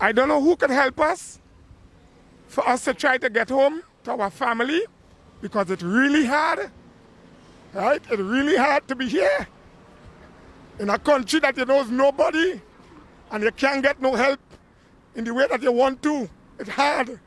I don't know who could help us for us to try to get home to our family, because it's really hard, right? It's really hard to be here in a country that you knows nobody and you can't get no help in the way that you want to. It's hard.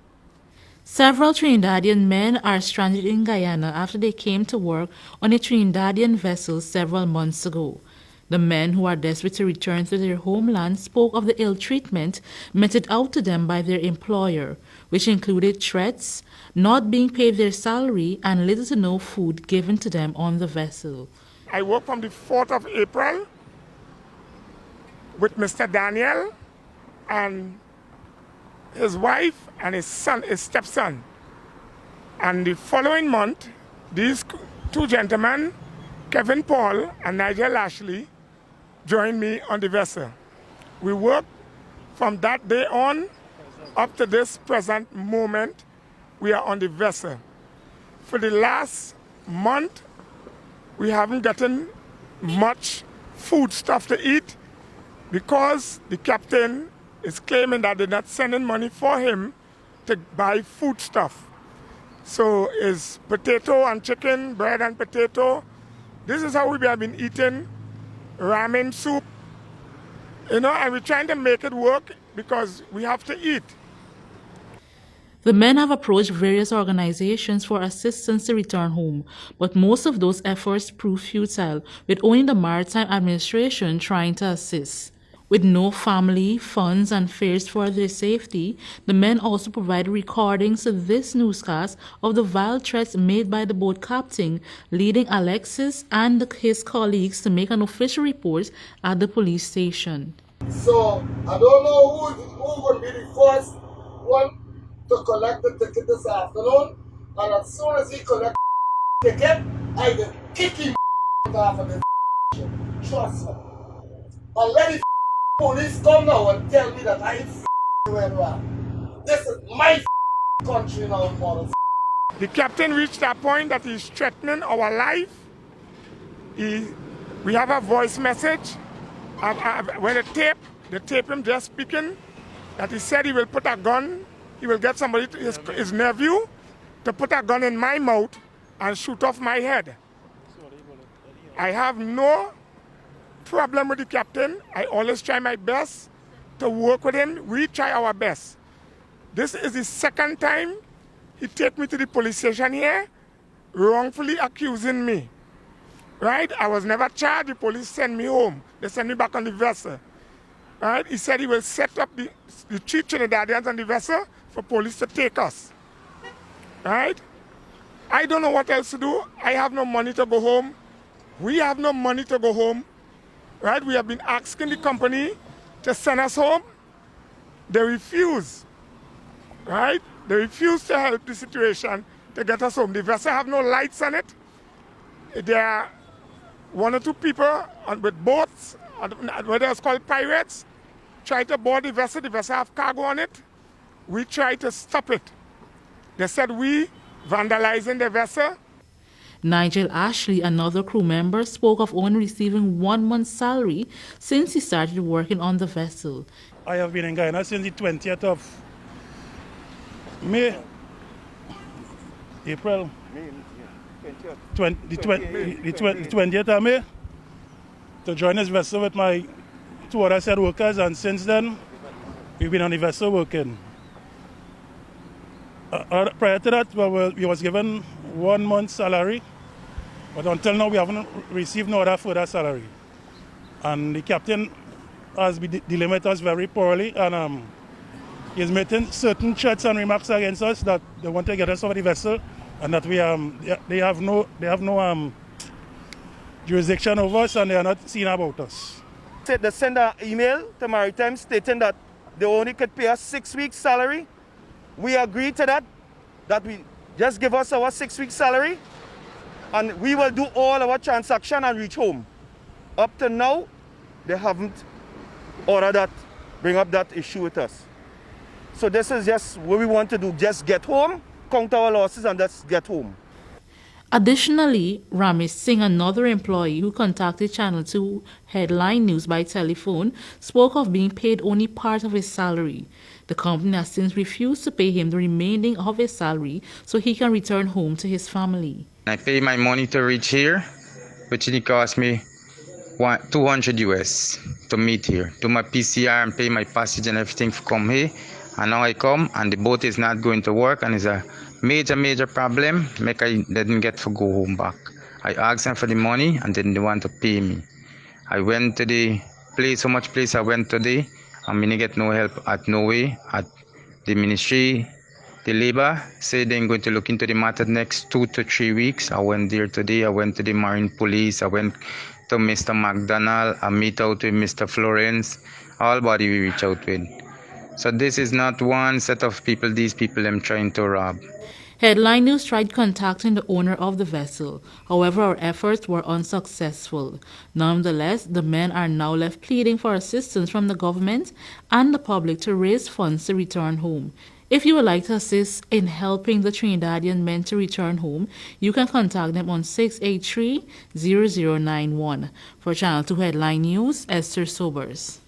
Several Trinidadian men are stranded in Guyana after they came to work on a Trinidadian vessel several months ago. The men, who are desperate to return to their homeland, spoke of the ill treatment meted out to them by their employer, which included threats, not being paid their salary, and little to no food given to them on the vessel. I work from the 4th of April with Mr. Daniel and his wife and his stepson. And the following month, these two gentlemen, 𝗧𝗵𝘀𝗆𝐿 and 𝗪𝗫𝗀𝘀𝗍𝗔, joined me on the vessel. We worked from that day on up to this present moment. We are on the vessel. For the last month, we haven't gotten much food stuff to eat because the captain is claiming that they're not sending money for him to buy food stuff. So it's potato and chicken, bread and potato. This is how we have been eating ramen soup, and we're trying to make it work because we have to eat. The men have approached various organizations for assistance to return home, but most of those efforts proved futile, with only the Maritime Administration trying to assist. With no family, funds, and fears for their safety, the men also provided recordings to this newscast of the vile threats made by the boat captain, leading Alexis and his colleagues to make an official report at the police station. So, I don't know who will be the first one to collect the ticket this afternoon, and as soon as he collects the ticket, I will kick him off of this shit. Trust me. And let the police come now and tell me that I went wrong. This is my country now, mother. The captain reached that point that he's threatening our life. We have a voice message where the tape him just speaking, that he said he will put a gun, he will get somebody, his nephew, to put a gun in my mouth and shoot off my head. I have no problem with the captain. I always try my best to work with him. We try our best. This is the second time he take me to the police station here, wrongfully accusing me. Right? I was never charged. The police sent me home. They sent me back on the vessel. Right? He said he will set up the 3 Trinidadians on the vessel for police to take us. Right? I don't know what else to do. I have no money to go home. We have no money to go home. Right? We have been asking the company to send us home. They refuse. Right? They refuse to help the situation to get us home. The vessel have no lights on it. There are 1 or 2 people with boats, what is called pirates, try to board the vessel. The vessel have cargo on it. We try to stop it. They said we vandalizing the vessel. 𝗪𝗫𝗀𝘀𝗍𝗔, another crew member, spoke of only receiving 1 month's salary since he started working on the vessel. I have been in Guyana since the 20th of May, April, the 20th of May, to join this vessel with my 2 other said workers, and since then, we've been on the vessel working. Prior to that, we was given 1 month's salary, but until now we haven't received no other further salary. And the captain has been dealing with us very poorly, and he's making certain threats and remarks against us that they want to get us off the vessel, and that they have no jurisdiction over us, and they are not seeing about us. They send an email to Maritime stating that they only could pay us 6 weeks' salary. We agreed to that we just give us our 6 weeks' salary, and we will do all our transaction and reach home. Up to now, they haven't ordered that, bring up that issue with us. So this is just what we want to do, just get home, count our losses, and let's get home. Additionally, 𝗪𝗵𝘁𝘀, another employee who contacted Channel 2 Headline News by telephone, spoke of being paid only part of his salary. The company has since refused to pay him the remaining of his salary so he can return home to his family. I pay my money to reach here, which it cost me $200 to meet here, do my PCR and pay my passage and everything to come here. And now I come and the boat is not going to work and it's a major problem. Make I didn't get to go home back. I asked them for the money and then they want to pay me. I went to the place, so much place I went today, and I get no help at no way at the ministry. The labor said they're going to look into the matter next 2 to 3 weeks. I went there today. I went to the Marine Police. I went to Mr. McDonald. I meet out with Mr. Florence. All body we reach out with. So this is not one set of people. These people I'm trying to rob. Headline News tried contacting the owner of the vessel. However, our efforts were unsuccessful. Nonetheless, the men are now left pleading for assistance from the government and the public to raise funds to return home. If you would like to assist in helping the Trinidadian men to return home, you can contact them on 683-0091. For Channel 2 Headline News, 𝗬𝗂𝗲𝗍𝗍.